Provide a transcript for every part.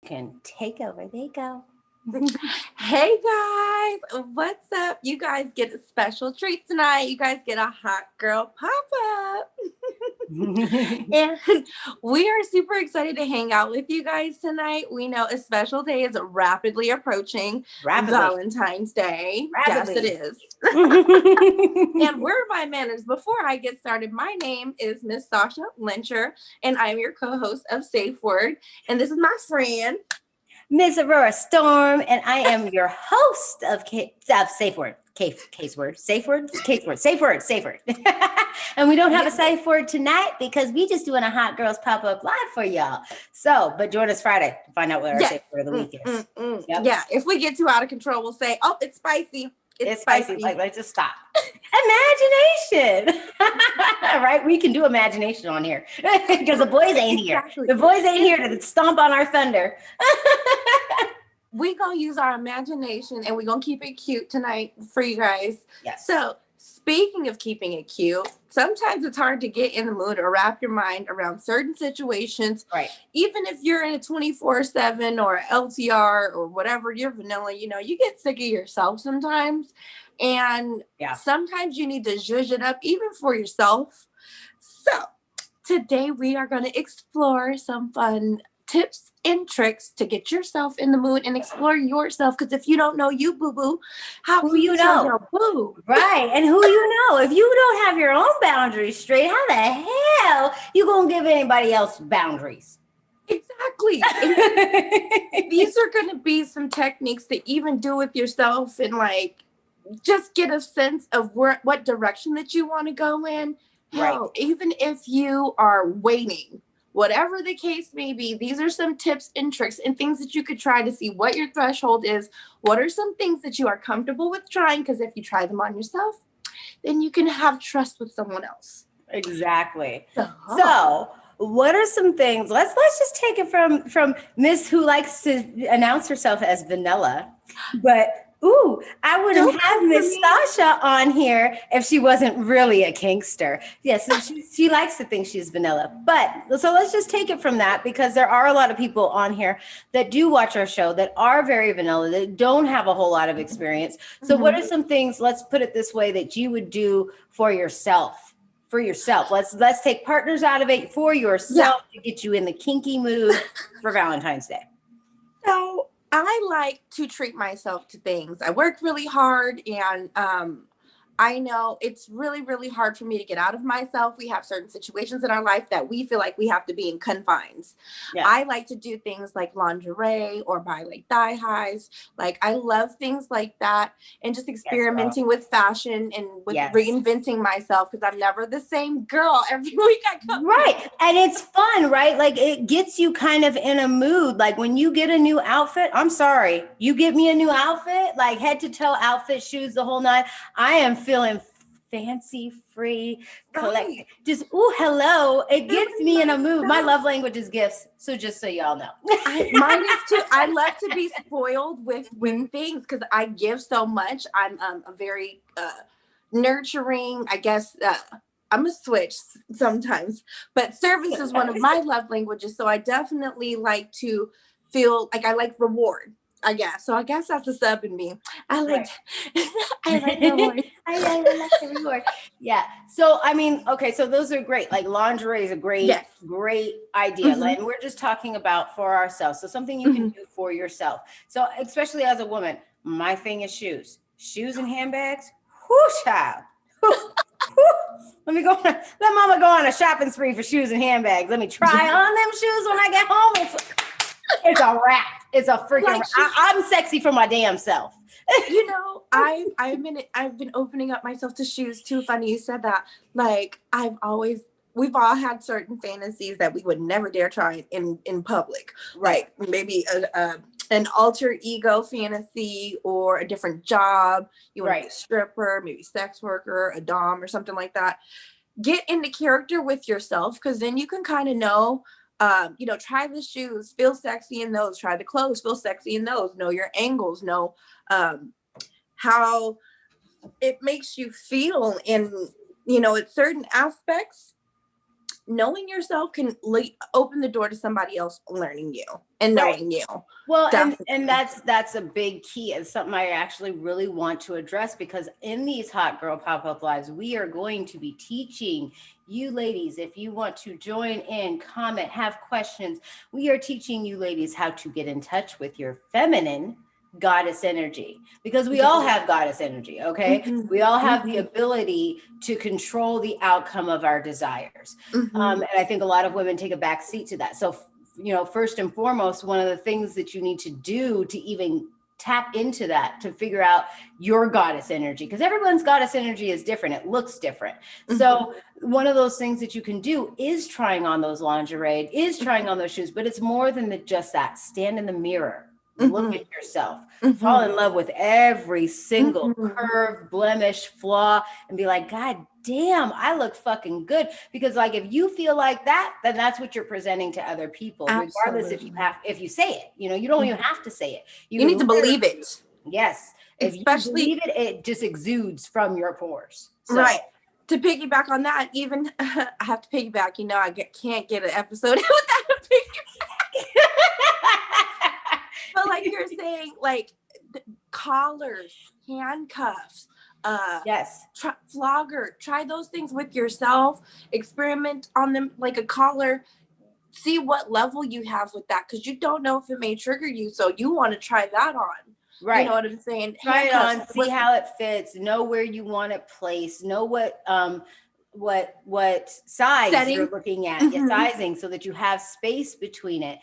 can take over. There you go. Hey guys, what's up? You guys get a special treat tonight. You guys get a hot girl pop-up. And we are super excited to hang out with you guys tonight. We know a special day is rapidly approaching. Valentine's Day. Rapidly. Yes, it is. And where are my manners? Before I get started, my name is Miss Sasha Lyncher, and I'm your co-host of SafeWord. And this is my friend, Miss Aurora Storm, and I am your host of SafeWord. SafeWord. And we don't have a safe word tonight because we just doing a Hot Girls Pop-Up Live for y'all. So, but join us Friday to find out what our safe word of the week is. Yep. Yeah, if we get too out of control, we'll say, oh, it's spicy. It's spicy. Like, let's just stop. Imagination. Right? We can do imagination on here because the boys ain't here. Exactly. The boys ain't here to stomp on our thunder. We gonna use our imagination and we're gonna keep it cute tonight for you guys. Yes. So speaking of keeping it cute, sometimes it's hard to get in the mood or wrap your mind around certain situations. Right. Even if you're in a 24/7 or LTR or whatever, you're vanilla, you get sick of yourself sometimes. And sometimes you need to zhuzh it up even for yourself. So today we are going to explore some fun tips and tricks to get yourself in the mood and explore yourself. Because if you don't know you, boo-boo, how who you know your boo? Right. And who you know. If you don't have your own boundaries straight, how the hell you going to give anybody else boundaries? Exactly. These are going to be some techniques to even do with yourself and just get a sense of what direction that you want to go in. Right. Hell, even if you are waiting, whatever the case may be, these are some tips and tricks and things that you could try to see what your threshold is. What are some things that you are comfortable with trying? Because if you try them on yourself, then you can have trust with someone else. Exactly. So what are some things? Let's just take it from Miss who likes to announce herself as vanilla, but I wouldn't have Miss Sasha on here if she wasn't really a kinkster. Yes, so she likes to think she's vanilla. But so let's just take it from that, because there are a lot of people on here that do watch our show that are very vanilla, that don't have a whole lot of experience. So what are some things, let's put it this way, that you would do for yourself? Let's take partners out of it for yourself to get you in the kinky mood for Valentine's Day. So I like to treat myself to things. I work really hard, and I know it's really, really hard for me to get out of myself. We have certain situations in our life that we feel like we have to be in confines. Yeah. I like to do things like lingerie or buy thigh highs. I love things like that, and just experimenting with fashion and with reinventing myself, because I'm never the same girl every week I come. Right. And it's fun, right? It gets you kind of in a mood. When you get a new outfit, I'm sorry, you get me a new outfit, head to toe outfit, shoes, the whole nine. I am feeling fancy, free, collected. Just, hello. It gets me in a mood. My love language is gifts. So just so y'all know. Mine is too. I love to be spoiled with things because I give so much. I'm a very nurturing, I guess. I'm a switch sometimes, but service is one of my love languages. So I definitely like to feel I like reward, I guess. So I guess that's a sub in me. I like reward. I like the reward. Yeah. So, okay. So those are great. Lingerie is a great idea. And we're just talking about for ourselves. So something you can do for yourself. So especially as a woman, my thing is shoes and handbags. Whoo, child. Let mama go on a shopping spree for shoes and handbags. Let me try on them shoes when I get home. It's a wrap. It's a freaking I'm sexy for my damn self. I've been opening up myself to shoes too. Funny you said that. We've all had certain fantasies that we would never dare try in public. Right. Maybe an alter ego fantasy or a different job. You want to be a stripper, maybe sex worker, a dom or something like that. Get into character with yourself, because then you can kind of know, try the shoes, feel sexy in those, try the clothes, feel sexy in those, know your angles, know how it makes you feel in, at certain aspects. knowing yourself can open the door to somebody else learning you and knowing you. Well, and that's a big key. It's something I actually really want to address, because in these Hot Girl Pop-Up Lives, we are going to be teaching you ladies. If you want to join in, comment, have questions, we are teaching you ladies how to get in touch with your feminine goddess energy, because we all have goddess energy. Okay. We all have the ability to control the outcome of our desires. And I think a lot of women take a back seat to that. So, you know, first and foremost, one of the things that you need to do to even tap into that, to figure out your goddess energy, because everyone's goddess energy is different. It looks different. So one of those things that you can do is trying on those lingerie, is trying on those shoes, but it's more than just that. Stand in the mirror. Look at yourself, fall in love with every single curve, blemish, flaw, and be like, God damn, I look fucking good. Because like, if you feel like that, then that's what you're presenting to other people. Regardless if you say it, you know, you don't even have to say it. You need to believe it. Yes. Especially if you believe it, it just exudes from your pores. So. Right. To piggyback on that, even I have to piggyback, you know, I can't get an episode without a piggyback. But like you're saying, like collars, handcuffs, flogger, try those things with yourself, experiment on them, like a collar, see what level you have with that, because you don't know if it may trigger you, so you want to try that on. Right. You know what I'm saying? Try it on, see how it fits, know where you want it placed, know what size you're looking at, your sizing, so that you have space between it.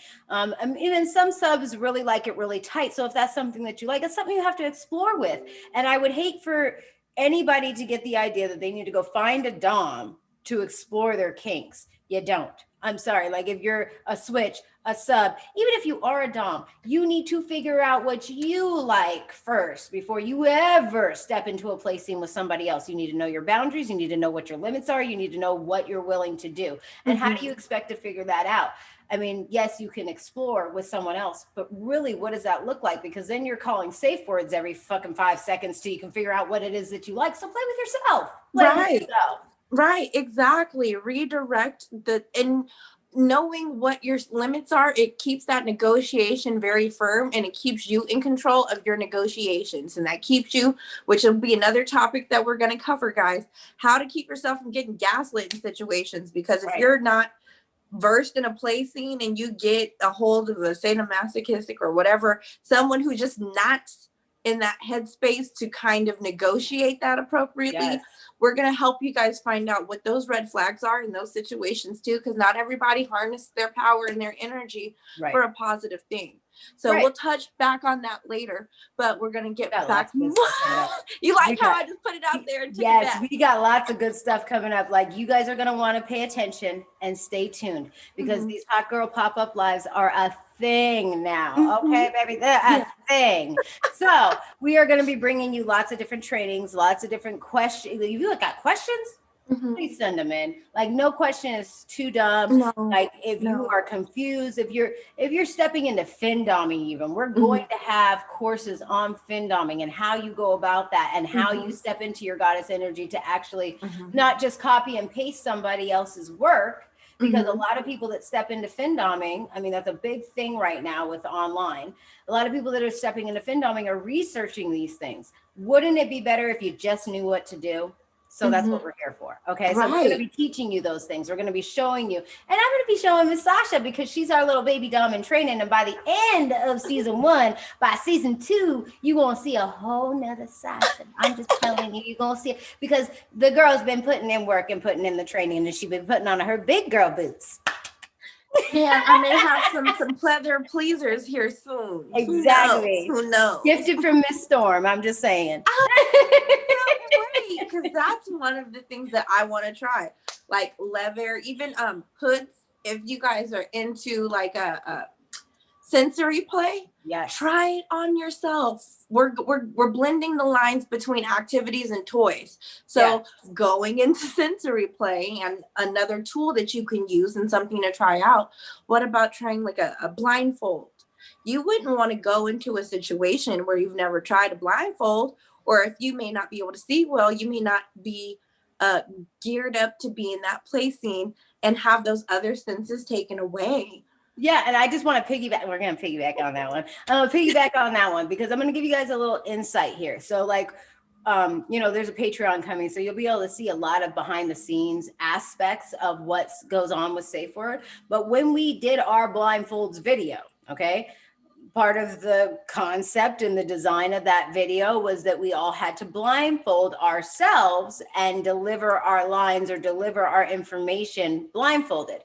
Even some subs really like it really tight. So if that's something that you like, it's something you have to explore with. And I would hate for anybody to get the idea that they need to go find a dom to explore their kinks. You don't. I'm sorry. Like, if you're a switch, a sub, even if you are a dom, you need to figure out what you like first before you ever step into a play scene with somebody else. You need to know your boundaries. You need to know what your limits are. You need to know what you're willing to do. And how do you expect to figure that out? I mean, yes, you can explore with someone else, but really, what does that look like? Because then you're calling safe words every fucking 5 seconds till you can figure out what it is that you like. So play with yourself. Play with yourself. Right, exactly. Redirect and knowing what your limits are, it keeps that negotiation very firm, and it keeps you in control of your negotiations. And that keeps you, which will be another topic that we're going to cover, guys, how to keep yourself from getting gaslit in situations. Because if you're not versed in a play scene and you get a hold of a sadomasochistic or whatever, someone who's just not in that headspace to kind of negotiate that appropriately, we're going to help you guys find out what those red flags are in those situations too, because not everybody harnesses their power and their energy for a positive thing. So we'll touch back on that later, but we're going to get back. You like how I just put it out there and took it back? We got lots of good stuff coming up. Like, you guys are going to want to pay attention and stay tuned, because these Hot Girl Pop-Up Lives are a thing now. Okay, baby, they're a thing. So we are going to be bringing you lots of different trainings, lots of different questions. If you got questions, please send them in. Like, no question is too dumb. Like, if you are confused, if you're stepping into findoming, even, we're going to have courses on findoming and how you go about that, and how you step into your goddess energy to actually not just copy and paste somebody else's work. Because a lot of people that step into findoming, I mean, that's a big thing right now with online. A lot of people that are stepping into findoming are researching these things. Wouldn't it be better if you just knew what to do? So that's what we're here for. Okay. So we're going to be teaching you those things. We're going to be showing you, and I'm going to be showing Miss Sasha, because she's our little baby dom in training. And by the end of season 1, by season 2, you're going to see a whole nother Sasha. I'm just telling you, you're going to see it, because the girl's been putting in work and putting in the training, and she's been putting on her big girl boots. Yeah, I may have some pleather pleasers here soon. Exactly. Who knows? Gifted from Miss Storm. I'm just saying. Because that's one of the things that I want to try, like leather, even hoods. If you guys are into like a sensory play, try it on yourself. We're blending the lines between activities and toys. So going into sensory play, and another tool that you can use and something to try out. What about trying like a blindfold? You wouldn't want to go into a situation where you've never tried a blindfold, or if you may not be able to see well, you may not be geared up to be in that play scene, and have those other senses taken away. Yeah, and I just want to piggyback. We're going to piggyback on that one. I'm going to piggyback on that one because I'm going to give you guys a little insight here. So like, there's a Patreon coming, so you'll be able to see a lot of behind the scenes aspects of what goes on with SafeWord. But when we did our blindfolds video, okay, part of the concept and the design of that video was that we all had to blindfold ourselves and deliver our lines or deliver our information blindfolded.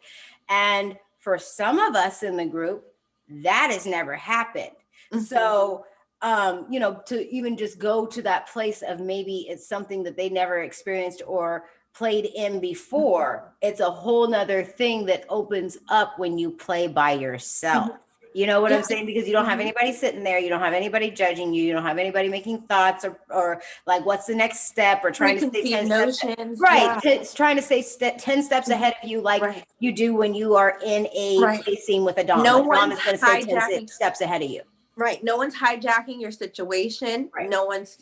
And for some of us in the group, that has never happened. Mm-hmm. So, to even just go to that place of maybe it's something that they never experienced or played in before, it's a whole nother thing that opens up when you play by yourself. Mm-hmm. You know what I'm saying? Because you don't have anybody sitting there. You don't have anybody judging you. You don't have anybody making thoughts or like, what's the next step or trying to stay 10 steps. Right. Yeah. It's trying to stay 10 steps ahead of you like you do when you are in a play scene with a Dom. No Dom one's is going to stay 10 steps ahead of you. Right. No one's hijacking your situation. Right. No one's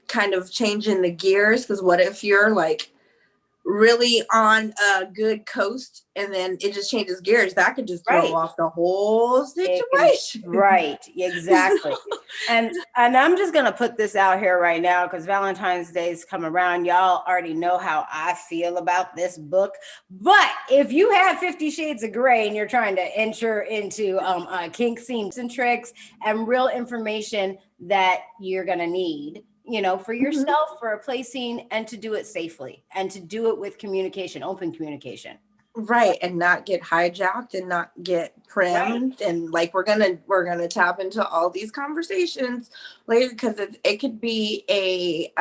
kind of changing the gears. Because what if you're like really on a good coast and then it just changes gears? That could just throw off the whole situation. Right, exactly. and I'm just gonna put this out here right now because Valentine's Day's come around. Y'all already know how I feel about this book. But if you have 50 Shades of Grey and you're trying to enter into kink scenes and tricks and real information that you're gonna need, for yourself, for a play scene, and to do it safely and to do it with communication, open communication. Right. And not get hijacked and not get primmed. Right. And like, we're going to tap into all these conversations later because it could be a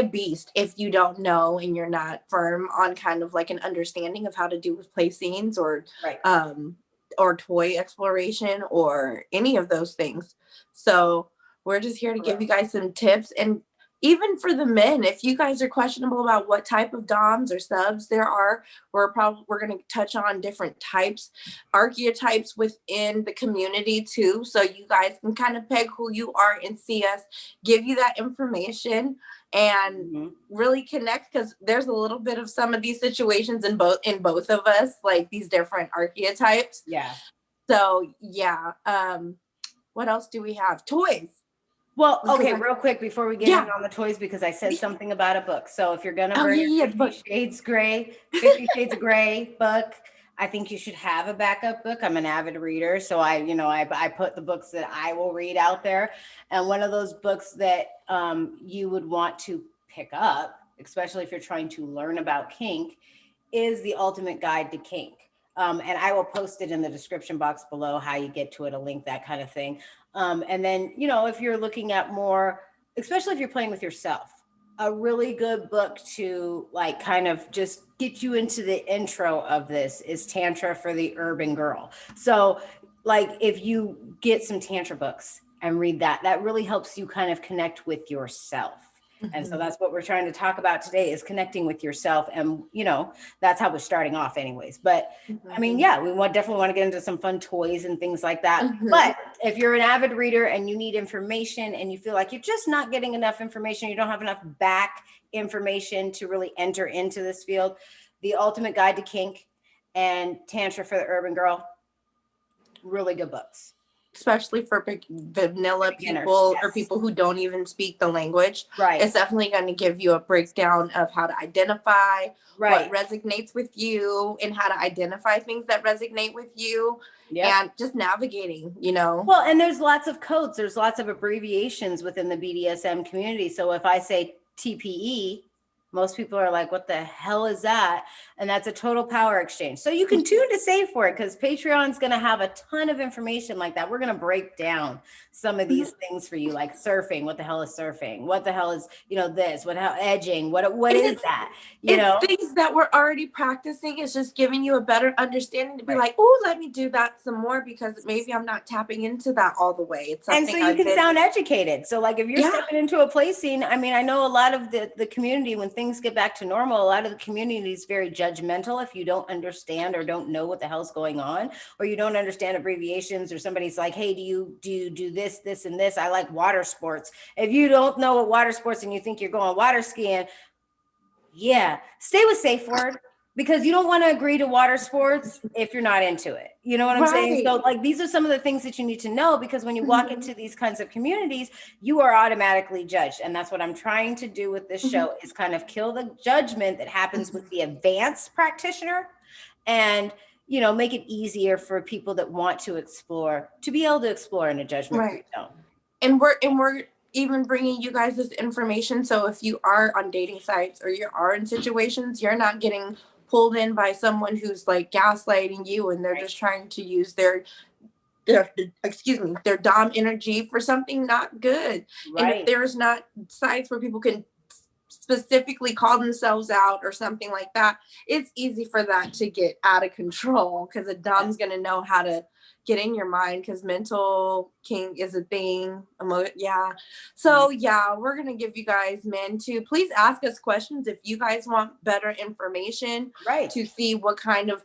beast if you don't know and you're not firm on kind of like an understanding of how to do with play scenes or toy exploration or any of those things. So we're just here to give you guys some tips. And even for the men, if you guys are questionable about what type of doms or subs there are, we're going to touch on different types, archetypes within the community too. So you guys can kind of peg who you are and see us, give you that information and really connect, because there's a little bit of some of these situations in both of us, like these different archetypes. Yeah. So yeah. What else do we have? Toys. Well, okay, real quick before we get in on the toys, because I said something about a book. So if you're gonna bring your 50 Shades of Grey book, I think you should have a backup book. I'm an avid reader, so I put the books that I will read out there. And one of those books that you would want to pick up, especially if you're trying to learn about kink, is The Ultimate Guide to Kink. And I will post it in the description box below, how you get to it, a link, that kind of thing. And then, if you're looking at more, especially if you're playing with yourself, a really good book to like kind of just get you into the intro of this is Tantra for the Urban Girl. So like if you get some Tantra books and read that really helps you kind of connect with yourself. And so that's what we're trying to talk about today, is connecting with yourself. And, that's how we're starting off anyways. But I mean, yeah, we definitely want to get into some fun toys and things like that. But if you're an avid reader and you need information and you feel like you're just not getting enough information, you don't have enough back information to really enter into this field, The Ultimate Guide to Kink and Tantra for the Urban Girl, really good books. Especially for vanilla people or people who don't even speak the language. Right. It's definitely going to give you a breakdown of how to identify what resonates with you and how to identify things that resonate with you and just navigating, Well, and there's lots of codes. There's lots of abbreviations within the BDSM community. So if I say TPE, most people are like, what the hell is that? And that's a total power exchange. So you can tune to SafeWord, because Patreon's going to have a ton of information like that. We're going to break down some of these things for you, like surfing. What the hell is surfing? What the hell is, this? Edging? What is that? Things that we're already practicing. Is just giving you a better understanding to be like, oh, let me do that some more, because maybe I'm not tapping into that all the way. It's something, and so you can sound educated. So like if you're stepping into a play scene, I mean, I know a lot of the community, when things get back to normal, a lot of the community is very judgmental if you don't understand or don't know what the hell's going on, or you don't understand abbreviations, or somebody's like, hey, do you do this and this? I like water sports. If you don't know what water sports and you think you're going water skiing, stay with SafeWord. because you don't want to agree to water sports if you're not into it. You know what I'm saying? Right. So like these are some of the things that you need to know, because when you walk Mhm. into these kinds of communities, you are automatically judged. And that's what I'm trying to do with this Mhm. show, is kind of kill the judgment that happens with the advanced practitioner, and make it easier for people that want to explore to be able to explore in a judgment-free Right. zone. And we're even bringing you guys this information, so if you are on dating sites or you are in situations, you're not getting pulled in by someone who's like gaslighting you, and they're Right. just trying to use their dom energy for something not good. And if Right. there's not sites where people can specifically call themselves out or something like that, it's easy for that to get out of control, because a dom's going to know how to get in your mind, because mental king is a thing. Yeah. So yeah, we're going to give you guys, men, to please ask us questions if you guys want better information, Right. to see what kind of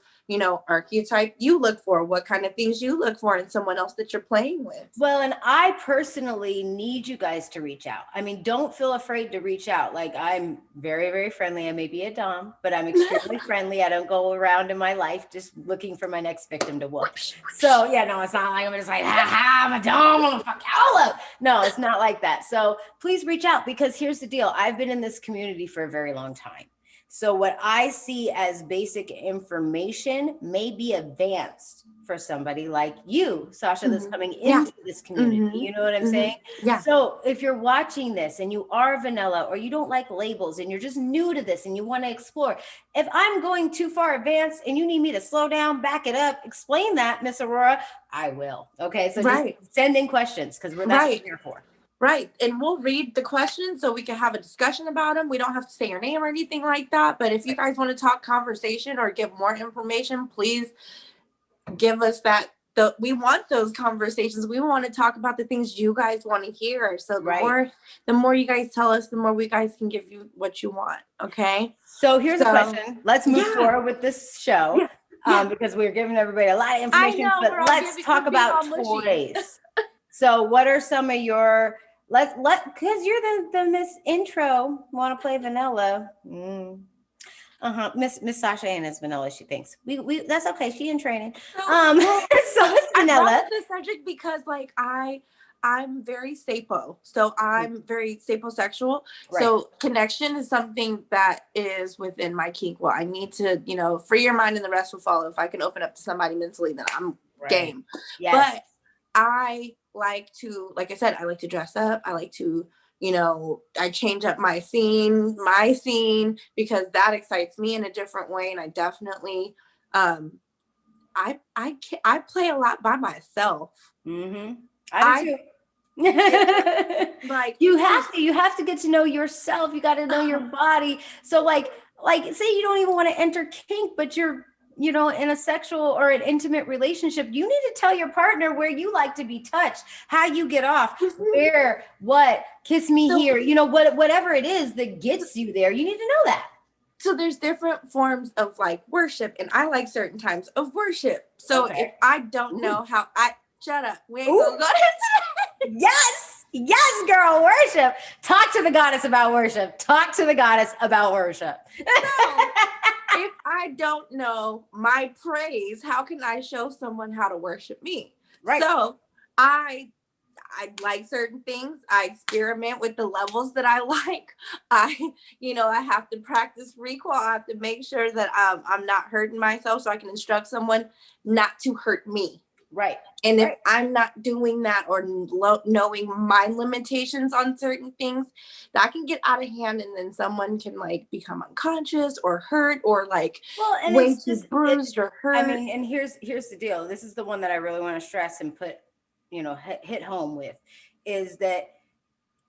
archetype you look for, what kind of things you look for in someone else that you're playing with. Well, and I personally need you guys to reach out. I mean, don't feel afraid to reach out. Like, I'm very, very friendly. I may be a dom, but I'm extremely friendly. I don't go around in my life just looking for my next victim to whoop. So yeah, no, it's not like I'm just like, ha ha, I'm a dom, I'm gonna fuck y'all up. No, it's not like that. So please reach out, because here's the deal. I've been in this community for a very long time. So what I see as basic information may be advanced for somebody like you, Sasha, that's coming into this community. You know what I'm saying? Yeah. So if you're watching this and you are vanilla, or you don't like labels and you're just new to this and you want to explore, if I'm going too far advanced and you need me to slow down, back it up, explain that, Miss Orora, I will. Okay. So just send in questions, because that's what we're here for. Right. And we'll read the questions so we can have a discussion about them. We don't have to say your name or anything like that. But if you guys want to talk conversation or give more information, please give us that. We want those conversations. We want to talk about the things you guys want to hear. So the more you guys tell us, the more we guys can give you what you want. Okay. So here's a question. Let's move forward with this show. Because we're giving everybody a lot of information, but let's talk about toys. So what are some of your, because you're the Miss Intro, want to play vanilla. Miss Sasha ain't as vanilla, she thinks. We that's okay. She in training. So Miss Vanilla. I love this subject because like I'm very sapo. So I'm very saposexual. Right. So connection is something that is within my kink. Well, I need to, free your mind and the rest will follow. If I can open up to somebody mentally, then I'm game. Yes. But I like to, like I said, I like to dress up. I like to, I change up my scene, because that excites me in a different way. And I definitely, I play a lot by myself. I do too. Like you have to get to know yourself. You got to know your body. So like say you don't even want to enter kink, but you're in a sexual or an intimate relationship, you need to tell your partner where you like to be touched, how you get off, where, what, kiss me here, whatever it is that gets you there, you need to know that. So there's different forms of like worship, and I like certain times of worship. So if I don't know how, shut up. We ain't gonna go into that. Yes, girl, worship. Talk to the goddess about worship. Talk to the goddess about worship. If I don't know my praise, how can I show someone how to worship me? Right. So I like certain things. I experiment with the levels that I like. I have to practice recoil. I have to make sure that I'm not hurting myself, so I can instruct someone not to hurt me. Right. And if I'm not doing that or knowing my limitations on certain things, that can get out of hand, and then someone can like become unconscious or hurt or like way too bruised or hurt. I mean, and here's the deal. This is the one that I really want to stress and put, hit home with, is that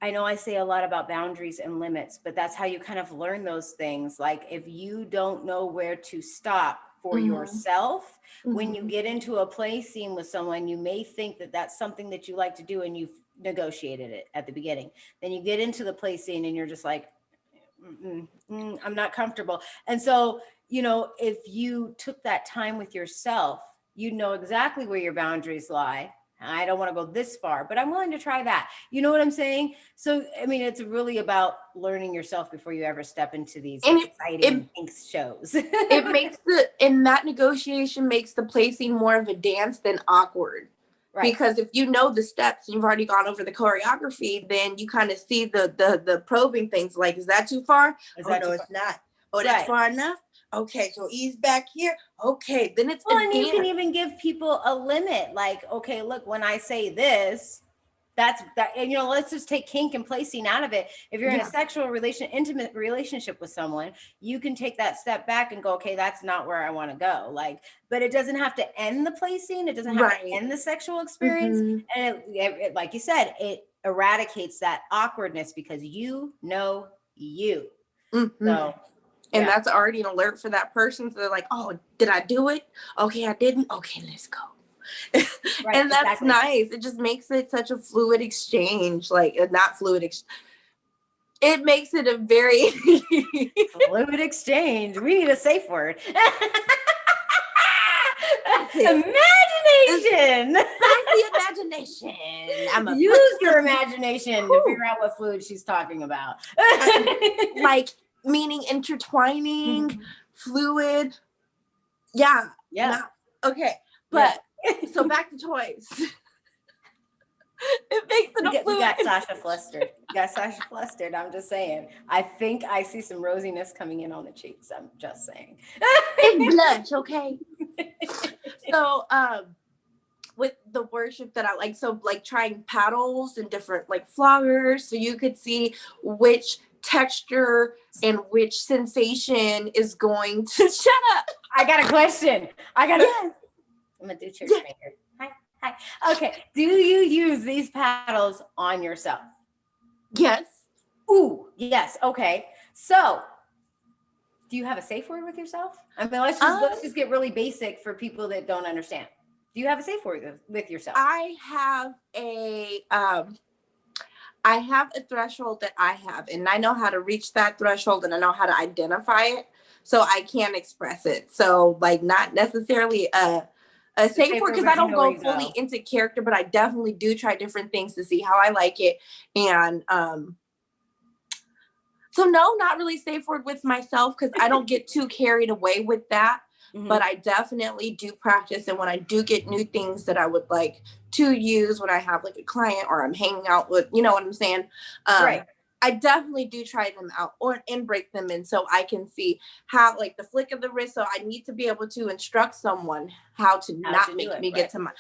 I know I say a lot about boundaries and limits, but that's how you kind of learn those things. Like if you don't know where to stop for yourself, when you get into a play scene with someone, you may think that that's something that you like to do and you've negotiated it at the beginning. Then you get into the play scene and you're just like, I'm not comfortable. And so, if you took that time with yourself, you know exactly where your boundaries lie, I don't want to go this far, but I'm willing to try that. You know what I'm saying? So, I mean, it's really about learning yourself before you ever step into these And exciting pink shows. it makes that negotiation makes the placing more of a dance than awkward. Right. Because if you know the steps, you've already gone over the choreography, then you kind of see the probing things like, is that too far? It's not. Oh, that's far enough? Okay, so ease back here. Okay, then it's and you can even give people a limit. Like, okay, look, when I say this, that's that. And, let's just take kink and placing out of it. If you're in a sexual intimate relationship with someone, you can take that step back and go, okay, that's not where I want to go. Like, but it doesn't have to end the placing. It doesn't have to end the sexual experience. And it, like you said, it eradicates that awkwardness because you know you. So. And that's already an alert for that person. So they're like, oh, did I do it? Okay, I didn't. Okay, let's go. And that's nice. It just makes it such a fluid exchange. Like, not fluid. It makes it a very fluid exchange. We need a safe word. Imagination. That's the imagination. Use your imagination to figure out what fluid she's talking about. Like, meaning intertwining, fluid. Yeah. Okay. But so back to toys. It makes it a fluid. We got Sasha flustered. I'm just saying. I think I see some rosiness coming in on the cheeks. I'm just saying. It's blush, okay? So, with the worship that I like, so like trying paddles and different like floggers, so you could see which texture and which sensation is going to shut up. I got a question. I'm gonna do church finger. Hi. Okay. Do you use these paddles on yourself? Yes. Ooh, yes. Okay. So do you have a safe word with yourself? I mean, let's just get really basic for people that don't understand. Do you have a safe word with yourself? I have a threshold that I have, and I know how to reach that threshold, and I know how to identify it, so I can express it. So, like, not necessarily a safe word, because I don't go fully into character, but I definitely do try different things to see how I like it. And so no, not really safe word with myself, because I don't get too carried away with that. But I definitely do practice. And when I do get new things that I would like to use when I have like a client or I'm hanging out with, you know what I'm saying? Right. I definitely do try them out and break them in, so I can see how, like, the flick of the wrist. So I need to be able to instruct someone how to not make me get to my,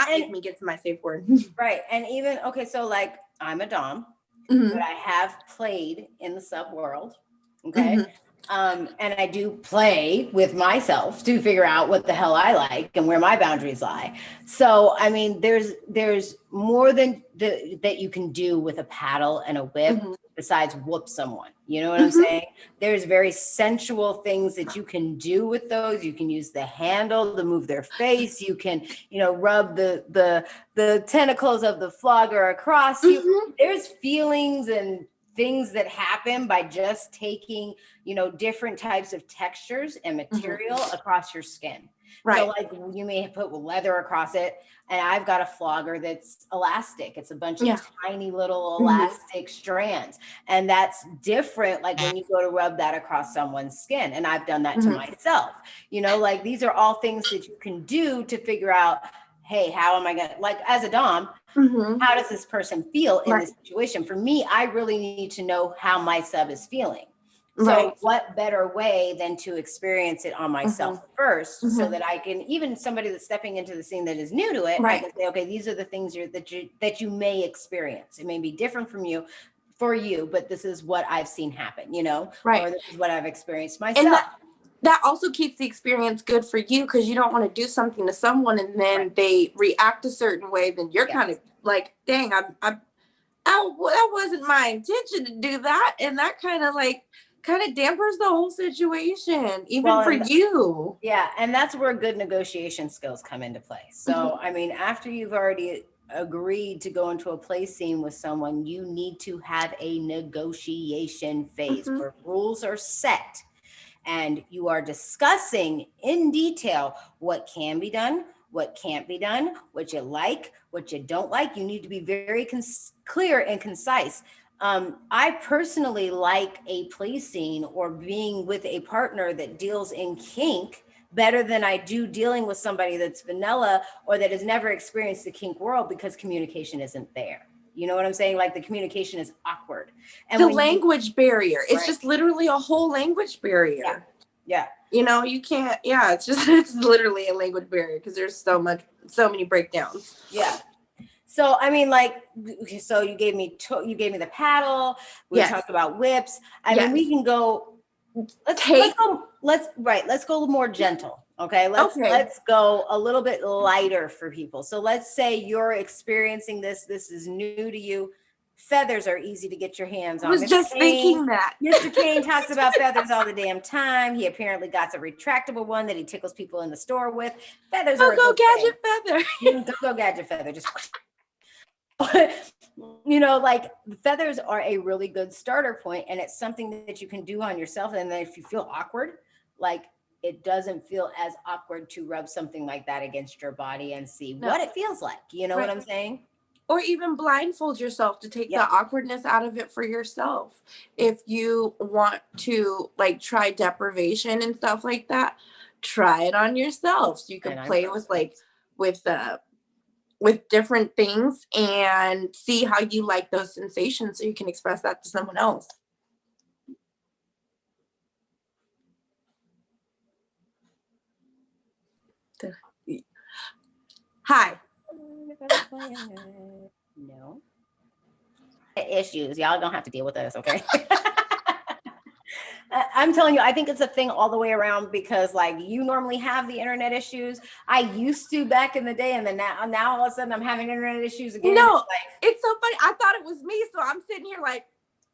make me get to my safe word. Right. And even, okay, so like I'm a dom, but I have played in the sub world. Okay. And I do play with myself to figure out what the hell I like and where my boundaries lie. So, I mean, there's more than that you can do with a paddle and a whip besides whoop someone. You know what I'm saying? There's very sensual things that you can do with those. You can use the handle to move their face. You can, rub the tentacles of the flogger across you. There's feelings and things that happen by just taking, different types of textures and material across your skin. Right. So like you may put leather across it, and I've got a flogger that's elastic. It's a bunch of tiny little elastic strands. And that's different. Like when you go to rub that across someone's skin, and I've done that to myself, like these are all things that you can do to figure out, hey, how am I going to, like, as a dom, how does this person feel in this situation? For me, I really need to know how my sub is feeling. So what better way than to experience it on myself first, so that I can, even somebody that's stepping into the scene that is new to it, I can say, okay, these are the things that you may experience. It may be different for you, but this is what I've seen happen, or this is what I've experienced myself. And that also keeps the experience good for you, because you don't want to do something to someone and then they react a certain way. Then you're kind of like, dang, that wasn't my intention to do that. And that kind of dampers the whole situation, even for you. Yeah. And that's where good negotiation skills come into play. So, I mean, after you've already agreed to go into a play scene with someone, you need to have a negotiation phase where rules are set. And you are discussing in detail what can be done, what can't be done, what you like, what you don't like. You need to be very clear and concise. I personally like a play scene or being with a partner that deals in kink better than I do dealing with somebody that's vanilla or that has never experienced the kink world, because communication isn't there. You know what I'm saying? Like the communication is awkward. And the language barrier. It's right. just literally a whole language barrier. Yeah. You know, you can't, it's literally a language barrier because there's so many breakdowns. Yeah. So, I mean, like, so you gave me the paddle. We talked about whips. I mean, we can go, let's go more gentle. Okay. Let's go a little bit lighter for people. So let's say you're experiencing this is new to you. Feathers are easy to get your hands on. I was just thinking that. Mr. Kane talks about feathers all the damn time. He apparently got a retractable one that he tickles people in the store with. Feathers are go gadget feather. Go gadget feather. Just you know, like feathers are a really good starter point, and it's something that you can do on yourself. And then if you feel awkward, like it doesn't feel as awkward to rub something like that against your body and see what it feels like. You know what I'm saying? Or even blindfold yourself to take the awkwardness out of it for yourself. If you want to like try deprivation and stuff like that, try it on yourself. So you can play with different things and see how you like those sensations so you can express that to someone else. Hi. No issues. Y'all don't have to deal with us, okay? I'm telling you, I think it's a thing all the way around, because like you normally have the internet issues. I used to back in the day, and then now all of a sudden I'm having internet issues again. No, it's so funny. I thought it was me, so I'm sitting here like,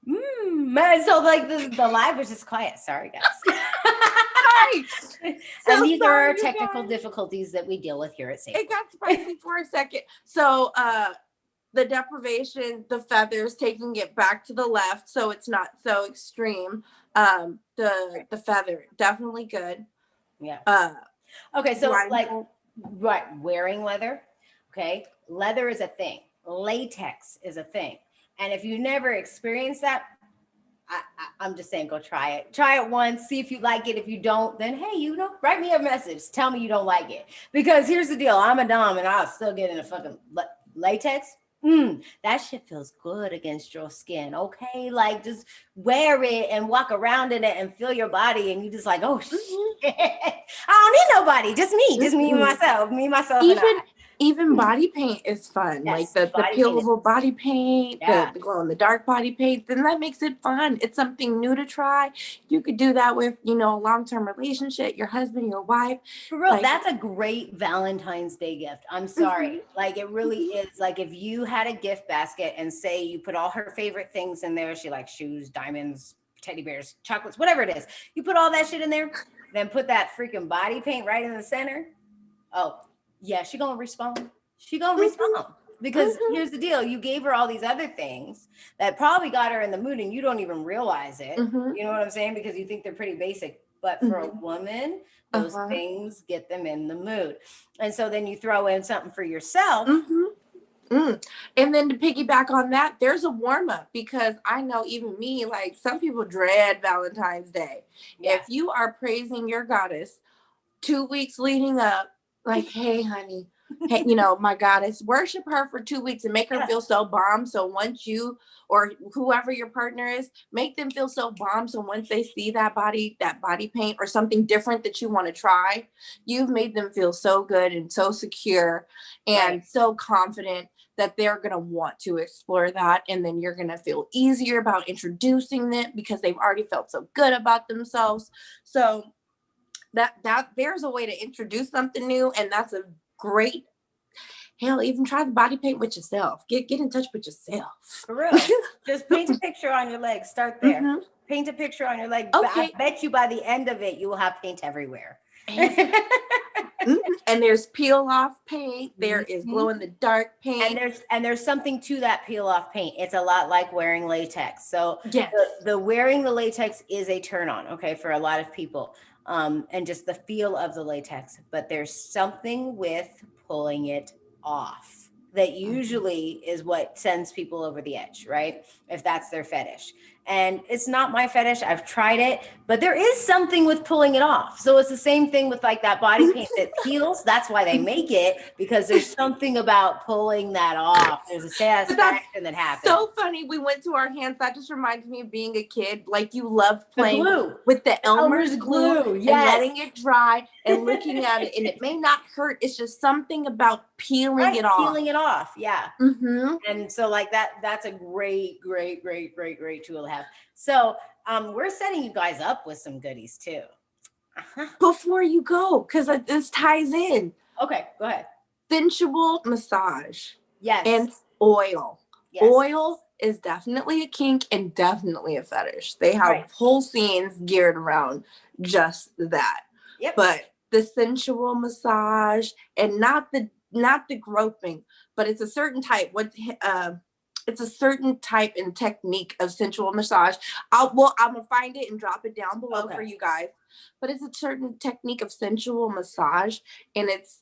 man. So like the live was just quiet. Sorry, guys. Sorry. And these are our technical difficulties that we deal with here at SafeWord. It got spicy for a second. So the deprivation, the feathers, taking it back to the left so it's not so extreme. The feather, definitely good. Yeah. Okay, so wearing leather. Okay, leather is a thing. Latex is a thing. And if you never experienced that, I'm just saying, go try it. Try it once, see if you like it. If you don't, then hey, write me a message. Tell me you don't like it. Because here's the deal. I'm a dom and I'll still get in a fucking latex. That shit feels good against your skin. Okay, like just wear it and walk around in it and feel your body, and you just like, oh shit. I don't need nobody, just me and myself, and I. Even body paint is fun. Yes, like the peelable body paint, the glow in the dark body paint, then that makes it fun. It's something new to try. You could do that with, a long-term relationship, your husband, your wife. For real, that's a great Valentine's Day gift. I'm sorry. Like it really is. Like if you had a gift basket and say you put all her favorite things in there, she likes shoes, diamonds, teddy bears, chocolates, whatever it is. You put all that shit in there, then put that freaking body paint right in the center. Oh, yeah, she gonna respond. Because here's the deal. You gave her all these other things that probably got her in the mood, and you don't even realize it. You know what I'm saying? Because you think they're pretty basic. But for a woman, those things get them in the mood. And so then you throw in something for yourself. And then to piggyback on that, there's a warm up, because I know even me, like some people dread Valentine's Day. Yeah. If you are praising your goddess 2 weeks leading up, like, hey, honey, hey, my goddess, worship her for 2 weeks and make her feel so bomb. So once you or whoever your partner is, make them feel so bomb. So once they see that body paint or something different that you want to try, you've made them feel so good and so secure and so confident that they're going to want to explore that. And then you're going to feel easier about introducing it because they've already felt so good about themselves. So that there's a way to introduce something new, and that's a great, hell, even try the body paint with yourself. Get in touch with yourself. For real. Just paint a picture on your leg. Start there. Paint a picture on your leg. Okay. I bet you by the end of it, you will have paint everywhere. And there's peel off paint. There is glow in the dark paint. And there's something to that peel off paint. It's a lot like wearing latex. So the wearing the latex is a turn on, okay, for a lot of people. and just the feel of the latex. But there's something with pulling it off that usually is what sends people over the edge, right? If that's their fetish. And it's not my fetish. I've tried it, but there is something with pulling it off. So it's the same thing with like that body paint that heals. That's why they make it, because there's something about pulling that off. There's a satisfaction that happens. So funny. We went to our hands. That just reminds me of being a kid. Like you love playing glue. with the Elmer's glue Yes. and letting it dry and looking at it. And it may not hurt. It's just something about peeling it off. Peeling it off. Yeah. Mm-hmm. And so like that's a great tool to have. So we're setting you guys up with some goodies too. Before you go, because this ties in. Okay, go ahead. Sensual massage. Yes. And oil. Yes. Oil is definitely a kink and definitely a fetish. They have whole scenes geared around just that. Yep. But the sensual massage, and not the groping, but it's a certain type. It's a certain type and technique of sensual massage. I'm gonna find it and drop it down below for you guys. But it's a certain technique of sensual massage, and it's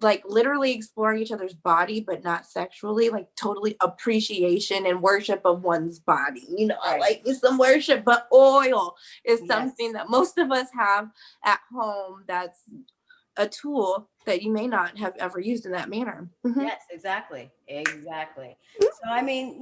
like literally exploring each other's body, but not sexually, like totally appreciation and worship of one's body. You know, I like some worship, but oil is something that most of us have at home. That's a tool that you may not have ever used in that manner. Mm-hmm. Yes, exactly. So, I mean,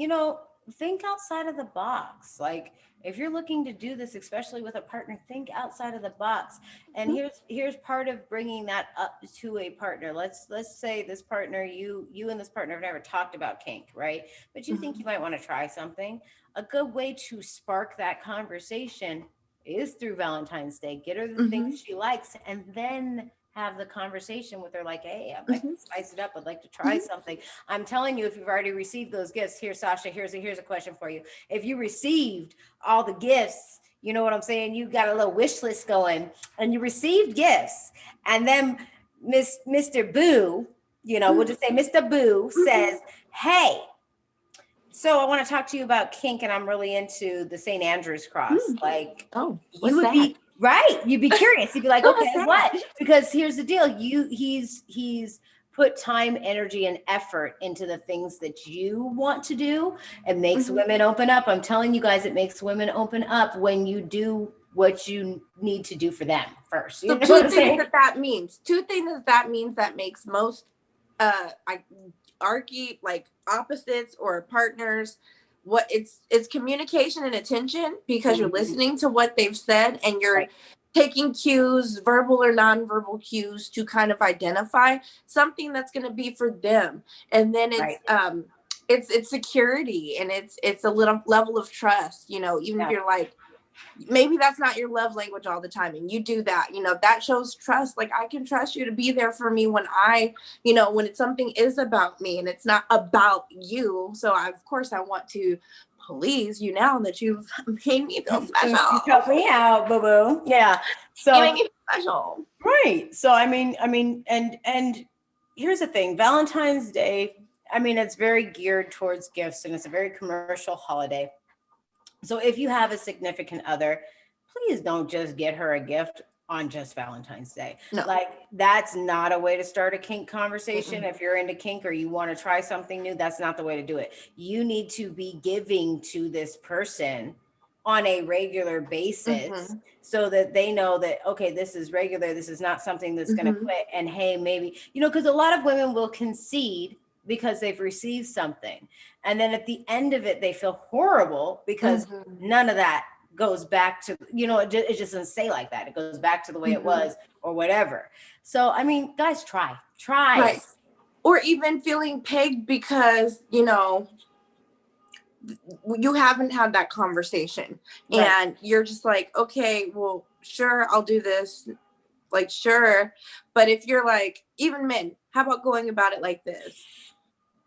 think outside of the box. Like if you're looking to do this, especially with a partner, think outside of the box. And here's part of bringing that up to a partner. Let's say this partner, you and this partner have never talked about kink, right? But you think you might want to try something. A good way to spark that conversation is through Valentine's Day. Get her the things she likes, and then have the conversation with her like, hey, I'd like to spice it up. I'd like to try something. I'm telling you, if you've already received those gifts, here, Sasha, here's a question for you. If you received all the gifts, you know what I'm saying? You got a little wish list going and you received gifts. And then Mr. Boo, we'll just say Mr. Boo says, hey, so I want to talk to you about kink, and I'm really into the St. Andrew's cross. Like, what's that? Right. You'd be curious. You'd be like, okay, what? Because here's the deal. He's put time, energy, and effort into the things that you want to do. It makes women open up. I'm telling you guys, it makes women open up when you do what you need to do for them first. So two things that means. Two things that means that makes most like opposites or partners. What it's communication and attention, because you're listening to what they've said and you're taking cues, verbal or nonverbal cues, to kind of identify something that's going to be for them. And then it's security, and it's a little level of trust, even if you're like, maybe that's not your love language all the time, and you do that, that shows trust. Like, I can trust you to be there for me when when it's something is about me and it's not about you. So of course I want to please you now that you've made me feel special. You help me out, boo-boo. Yeah. So you make me special. Right. So I mean, and here's the thing, Valentine's Day, it's very geared towards gifts, and it's a very commercial holiday. So if you have a significant other, please don't just get her a gift on just Valentine's Day. No. Like, that's not a way to start a kink conversation. If you're into kink or you want to try something new, that's not the way to do it. You need to be giving to this person on a regular basis so that they know that, okay, this is regular. This is not something that's going to quit. And hey, maybe, because a lot of women will concede because they've received something. And then at the end of it, they feel horrible because none of that goes back to, it just doesn't say like that. It goes back to the way it was or whatever. So, guys, try. Right. Or even feeling pegged because, you haven't had that conversation and you're just like, okay, well, sure, I'll do this. Like, sure. But if you're like, even men, how about going about it like this?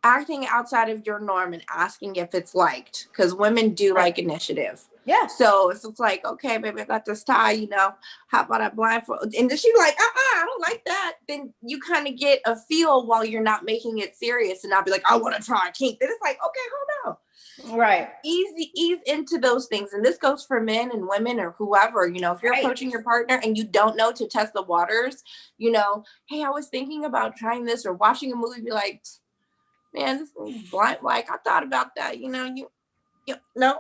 Acting outside of your norm and asking if it's liked, because women do like initiative. Yeah. So it's like, okay, baby, I got this tie, you know, how about I blindfold? And then she's like, I don't like that. Then you kind of get a feel while you're not making it serious and not be like, I want to try a kink. Then it's like, okay, hold on. Right. Ease into those things. And this goes for men and women or whoever, you know, if you're approaching your partner and you don't know to test the waters, you know, hey, I was thinking about trying this, or watching a movie, be like, man, this is blind. Like, I thought about that, you know, you no.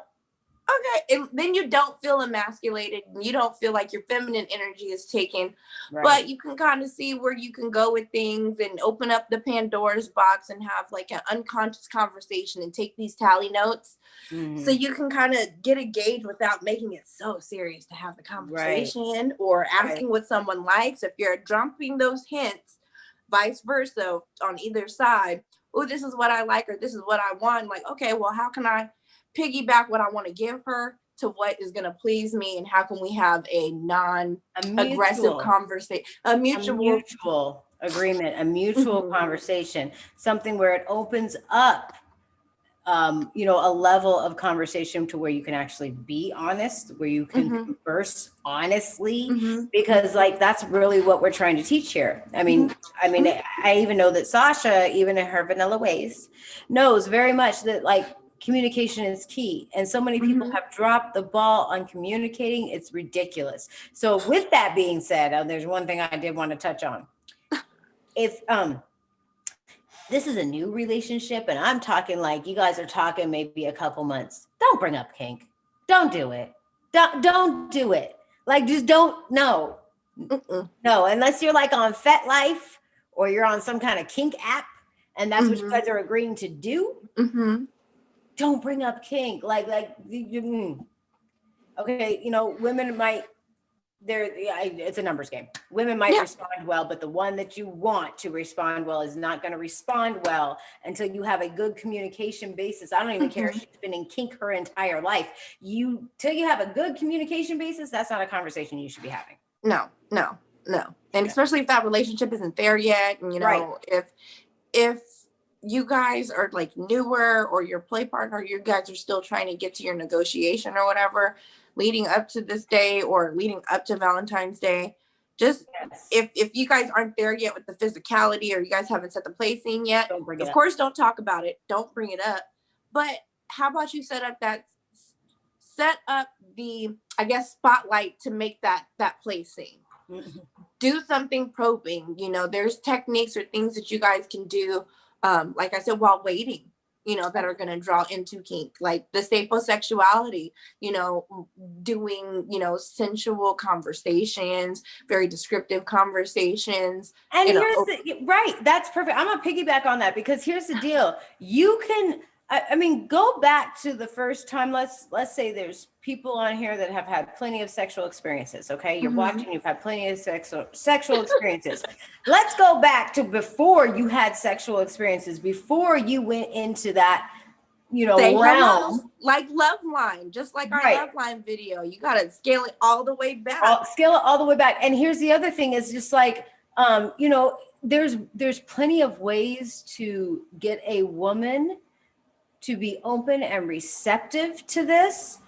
Okay. And then you don't feel emasculated and you don't feel like your feminine energy is taken, but you can kind of see where you can go with things and open up the Pandora's box and have like an unconscious conversation and take these tally notes. So you can kind of get a gauge without making it so serious to have the conversation or asking what someone likes. If you're dropping those hints, vice versa on either side, oh, this is what I like, or this is what I want. Like, okay, well, how can I piggyback what I want to give her to what is going to please me, and how can we have a non-aggressive conversation, a mutual agreement, a mutual conversation, something where it opens up you know, a level of conversation to where you can actually be honest, where you can converse honestly, because like that's really what we're trying to teach here. I mean, I even know that Sasha, even in her vanilla ways, knows very much that like communication is key. And so many people have dropped the ball on communicating. It's ridiculous. So with that being said, there's one thing I did want to touch on. If this is a new relationship and I'm talking like you guys are talking maybe a couple months, don't bring up kink. Don't do it. Don't do it. Like, just don't. No, unless you're like on FetLife or you're on some kind of kink app and that's what you guys are agreeing to do. Don't bring up kink. Okay, you know, women might, it's a numbers game. Women might respond well, but the one that you want to respond well is not going to respond well until you have a good communication basis. I don't even care if she's been in kink her entire life. Till you have a good communication basis, that's not a conversation you should be having. No. And especially if that relationship isn't there yet. And, you know, if you guys are like newer, or your play partner, you guys are still trying to get to your negotiation or whatever, leading up to this day or leading up to Valentine's Day, just if you guys aren't there yet with the physicality, or you guys haven't set the play scene yet, of course, don't talk about it. Don't bring it up. But how about you set up the, I guess, spotlight to make that play scene. Do something probing. You know, there's techniques or things that you guys can do, like I said, while waiting, you know, that are going to draw into kink, like the sapiosexuality, you know, doing, you know, sensual conversations, very descriptive conversations. And that's perfect. I'm going to piggyback on that, because here's the deal. You can, I mean, go back to the first time. Let's say there's people on here that have had plenty of sexual experiences. Okay. You're watching, you've had plenty of sexual experiences. Let's go back to before you had sexual experiences, before you went into that, you know, realm. Like Love Line, just like our Love Line video. You got to scale it all the way back. Scale it all the way back. And here's the other thing is just like, you know, there's plenty of ways to get a woman to be open and receptive to this.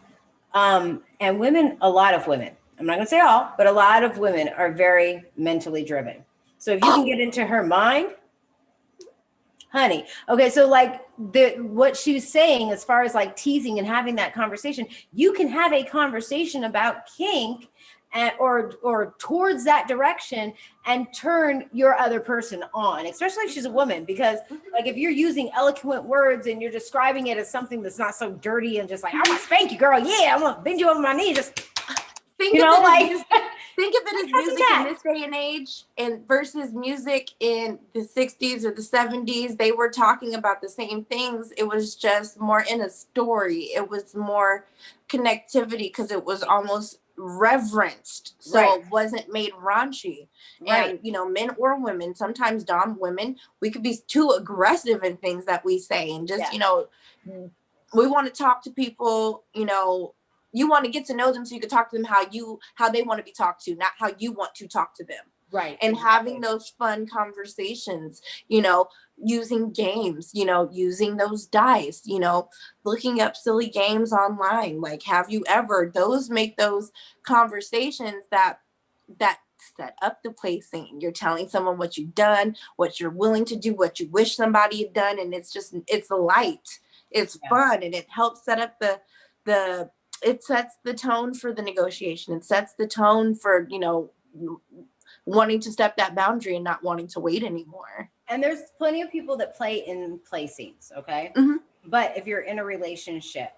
And women, a lot of women, I'm not gonna say all, but a lot of women are very mentally driven. So if you can get into her mind, honey. Okay, so like what she's saying as far as like teasing and having that conversation, you can have a conversation about kink or towards that direction and turn your other person on, especially if she's a woman, because like if you're using eloquent words and you're describing it as something that's not so dirty and just like, I want to spank you, girl. Yeah, I'm gonna bend you over my knee. Just think of it as music in this day and age and versus music in the 60s or the 70s. They were talking about the same things. It was just more in a story. It was more connectivity because it was almost reverenced, so it wasn't made raunchy. And you know, men or women, sometimes dom women, we could be too aggressive in things that we say, and just you know, we want to talk to people, you know, you want to get to know them so you can talk to them how they want to be talked to, not how you want to talk to them. And having those fun conversations, you know, using games, using those dice, looking up silly games online. Like, have you ever, those make those conversations that set up the play scene. You're telling someone what you've done, what you're willing to do, what you wish somebody had done. And it's light, it's fun, and it helps set up it sets the tone for the negotiation. It sets the tone for, wanting to step that boundary and not wanting to wait anymore. And there's plenty of people that play in play scenes, okay? But if you're in a relationship,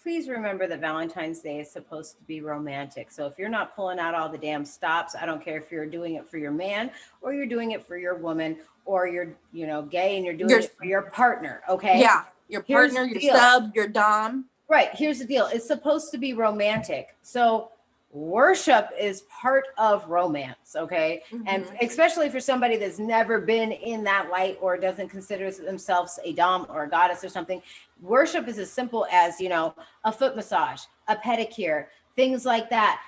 please remember that Valentine's Day is supposed to be romantic. So if you're not pulling out all the damn stops, I don't care if you're doing it for your man or you're doing it for your woman, or you're, gay and you're doing it for your partner, okay? Yeah, your partner, your sub, your dom. Right, here's the deal. It's supposed to be romantic. So worship is part of romance, okay? And especially for somebody that's never been in that light or doesn't consider themselves a dom or a goddess or something, worship is as simple as, a foot massage, a pedicure, things like that,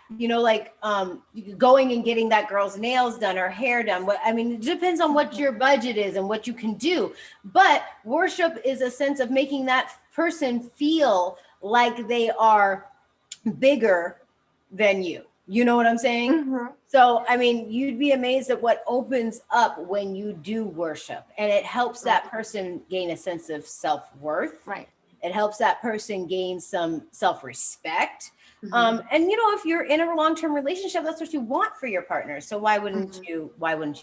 going and getting that girl's nails done or hair done. It depends on what your budget is and what you can do. But worship is a sense of making that person feel like they are bigger than you. You know what I'm saying? So, you'd be amazed at what opens up when you do worship, and it helps that person gain a sense of self-worth. Right. It helps that person gain some self-respect. And if you're in a long-term relationship, that's what you want for your partner. So why wouldn't you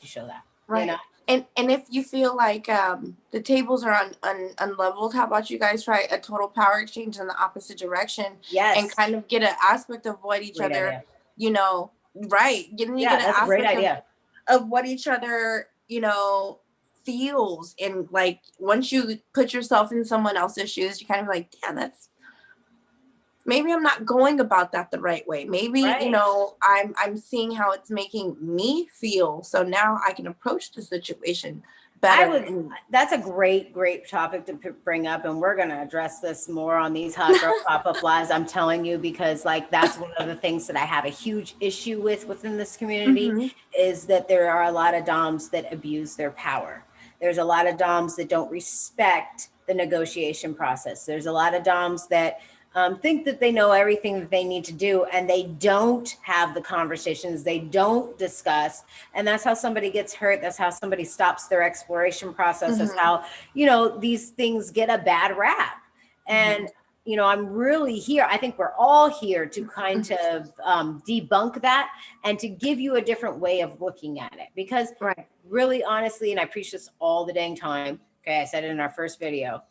show that? Right. And if you feel like the tables are unleveled, how about you guys try a total power exchange in the opposite direction? Yes. And kind of get an aspect of what each other, idea. Right. Get an aspect of what each other, feels. And like, once you put yourself in someone else's shoes, you kind of like, damn, maybe I'm not going about that the right way. Maybe, I'm seeing how it's making me feel. So now I can approach the situation better. That's a great topic to bring up. And we're going to address this more on these Hot Girl Pop-Up Lives. I'm telling you, because that's one of the things that I have a huge issue within this community is that there are a lot of doms that abuse their power. There's a lot of doms that don't respect the negotiation process. There's a lot of doms that think that they know everything that they need to do, and they don't have the conversations, they don't discuss. And that's how somebody gets hurt. That's how somebody stops their exploration process. That's how, these things get a bad rap. And, I'm really here. I think we're all here to kind of debunk that and to give you a different way of looking at it. Because really, honestly, and I preach this all the dang time. Okay, I said it in our first video.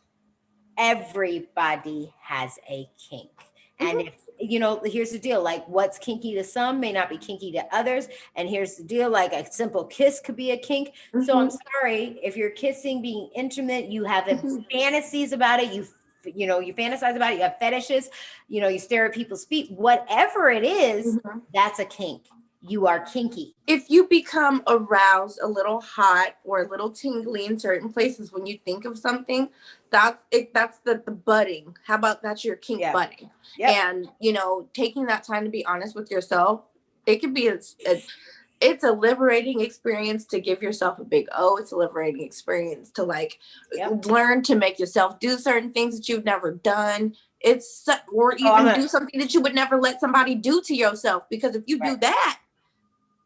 Everybody has a kink. And if, here's the deal, like what's kinky to some may not be kinky to others. And here's the deal, like a simple kiss could be a kink. So I'm sorry, if you're kissing, being intimate, you have fantasies about it, you fantasize about it, you have fetishes, you stare at people's feet, whatever it is, that's a kink. You are kinky. If you become aroused, a little hot or a little tingly in certain places when you think of something, that's the budding. How about that's your kink budding? Yep. And taking that time to be honest with yourself, it could be it's a liberating experience to give yourself a big O. It's a liberating experience to learn to make yourself do certain things that you've never done. Do something that you would never let somebody do to yourself, because if you do that,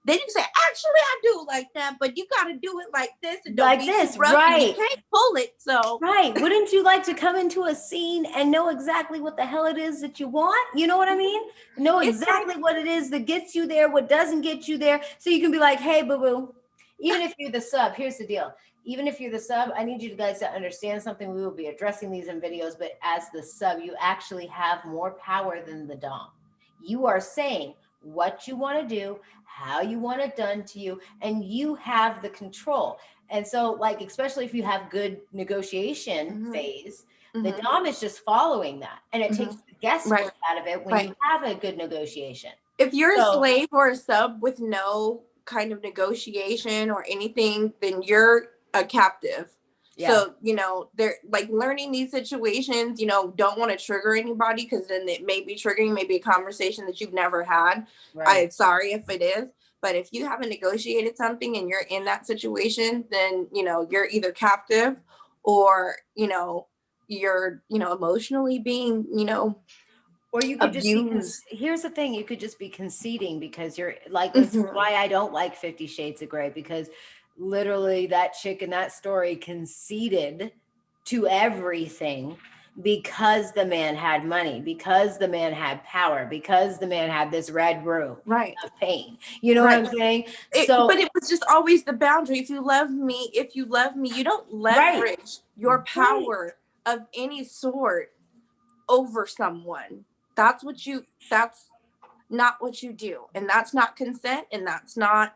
then you say, actually, I do like that, but you got to do it like this. And don't like be this, rough, right. You can't pull it, so. Right. Wouldn't you like to come into a scene and know exactly what the hell it is that you want? You know what I mean? Know exactly what it is that gets you there, what doesn't get you there. So you can be like, hey, boo-boo, even if you're the sub, here's the deal. Even if you're the sub, I need you guys to understand something. We will be addressing these in videos, but as the sub, you actually have more power than the dom. You are saying what you want to do, how you want it done to you, and you have the control. And so, especially if you have good negotiation phase, the dom is just following that, and it takes the guesswork out of it when you have a good negotiation. If you're a slave or a sub with no kind of negotiation or anything, then you're a captive. Yeah. So, they're learning these situations, don't want to trigger anybody, because then it may be triggering maybe a conversation that you've never had. Right. I'm sorry if it is, But if you haven't negotiated something and you're in that situation, then, you're either captive or, you're, emotionally being, Or you could just be, abused. here's the thing, you could just be conceding because you're like, this is Mhm. why I don't like 50 Shades of Grey, because literally that chick in that story conceded to everything because the man had money, because the man had power, because the man had this red room Right. of pain. You know what I'm saying? But it was just always the boundary. If you love me, you don't leverage your power of any sort over someone. That's not what you do. And that's not consent. And that's not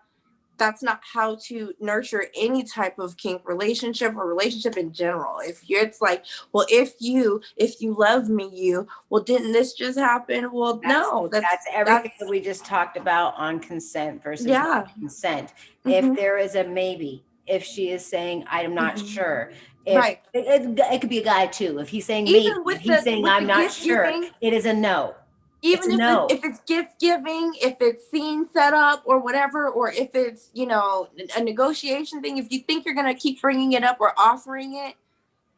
how to nurture any type of kink relationship or relationship in general. It's like, well, if you love me, well, didn't this just happen? Well, no, that's everything that we just talked about on consent versus non-consent. Mm-hmm. If there is a maybe, if she is saying, I'm not sure, if Right. it could be a guy too. If he's saying Even maybe, with if he's saying I'm not sure, giving, it is a no. even It's a no. if it's gift giving, if it's scene set up or whatever, or if it's, a negotiation thing, if you think you're going to keep bringing it up or offering it,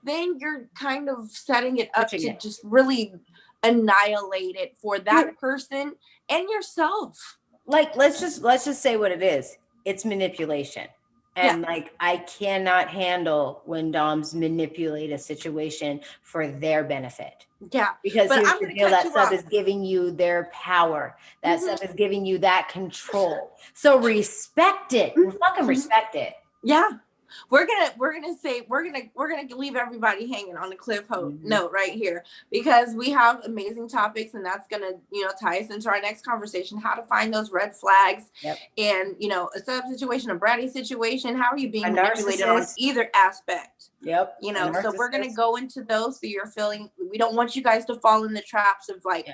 then you're kind of setting it up to just really annihilate it for that person and yourself. Like, let's just say what it is. It's manipulation. And like, I cannot handle when doms manipulate a situation for their benefit. Yeah. Because here's the deal, that stuff is giving you their power. That stuff is giving you that control. So respect it. Fucking respect it. Yeah. We're gonna leave everybody hanging on the cliff note right here, because we have amazing topics, and that's gonna tie us into our next conversation: how to find those red flags, and a sub situation, a bratty situation. How are you being manipulated on either aspect? So we're gonna go into those. So you're feeling, we don't want you guys to fall in the traps of like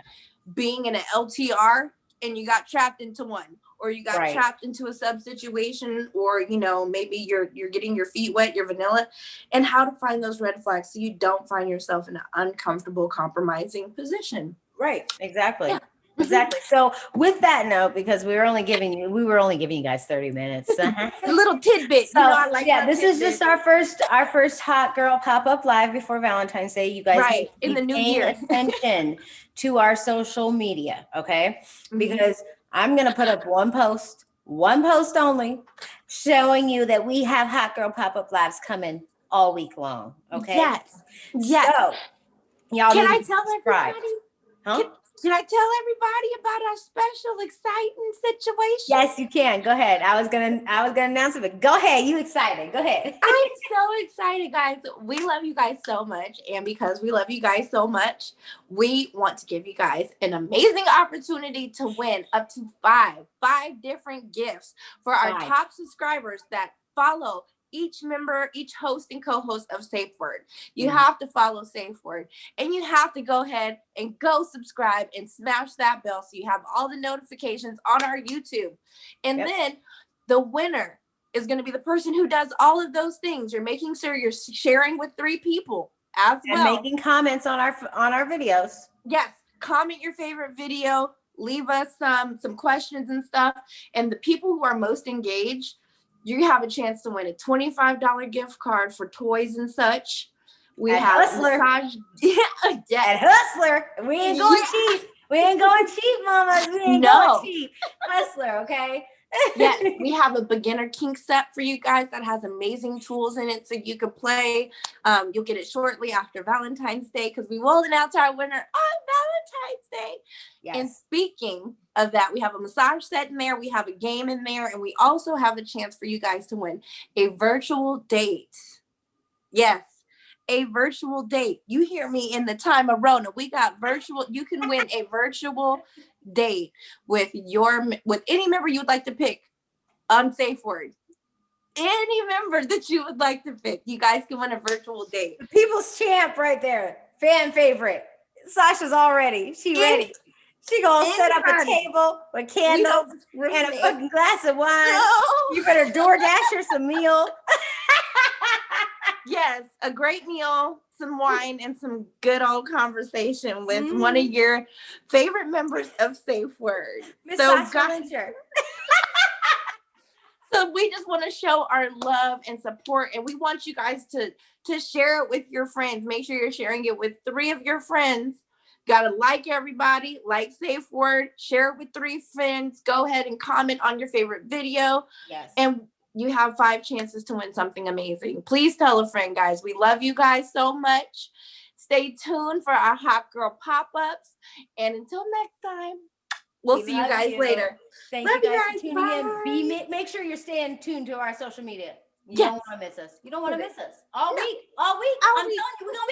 being in an LTR and you got trapped into one, or you got trapped into a sub situation, or maybe you're getting your feet wet, you're vanilla, and how to find those red flags so you don't find yourself in an uncomfortable, compromising position. Right. Exactly. Exactly. So with that note, because we were only giving you guys 30 minutes. A little tidbit. So, this is just our first hot girl pop-up live before Valentine's Day. You guys in the new year. Attention to our social media, okay? Because I'm gonna put up one post only, showing you that we have hot girl pop-up lives coming all week long. Okay. Yes. So y'all can I tell everybody? Huh? Can I tell everybody about our special exciting situation? Yes, you can. Go ahead. I was gonna announce it, but go ahead. You excited? Go ahead. I'm so excited, guys. We love you guys so much, and because we love you guys so much, we want to give you guys an amazing opportunity to win up to five different gifts for our top subscribers that follow each member, each host and co-host of SafeWord. You have to follow SafeWord, and you have to go ahead and go subscribe and smash that bell so you have all the notifications on our YouTube. And then the winner is going to be the person who does all of those things. You're making sure you're sharing with 3 people as well. And making comments on our videos. Yes. Comment your favorite video. Leave us some questions and stuff. And the people who are most engaged, you have a chance to win a $25 gift card for toys and such. We have Hustler. At Hustler. We ain't going cheap. We ain't going cheap, mamas. We ain't going cheap. Hustler, okay? Yes, we have a beginner kink set for you guys that has amazing tools in it so you can play. You'll get it shortly after Valentine's Day, because we will announce our winner on Valentine's Day. Yes. And speaking of that, we have a massage set in there, we have a game in there, and we also have a chance for you guys to win a virtual date. Yes, a virtual date. You hear me, in the time of Rona. We got virtual. You can win a virtual date with any member you would like to pick on SafeWord. Any member that you would like to pick, you guys can win a virtual date. The people's champ right there. Fan favorite. Sasha's all ready. She ready. She gonna set up a table with candles and a fucking glass of wine. No. You better DoorDash her some meal. Yes, a great meal, some wine, and some good old conversation with one of your favorite members of SafeWord. Miss Sasha Winter. So we just want to show our love and support, and we want you guys to share it with your friends. Make sure you're sharing it with 3 of your friends. Gotta like everybody, like SafeWord, share it with 3 friends. Go ahead and comment on your favorite video. Yes. And you have 5 chances to win something amazing. Please tell a friend, guys. We love you guys so much. Stay tuned for our Hot Girl pop-ups. And until next time, we'll see you guys later. Thank Love you guys you for tuning Bye. in. Make sure you're staying tuned to our social media. You Yes. don't want to miss us. You don't want to No. miss us all week. All I'm week. telling you, we're gonna be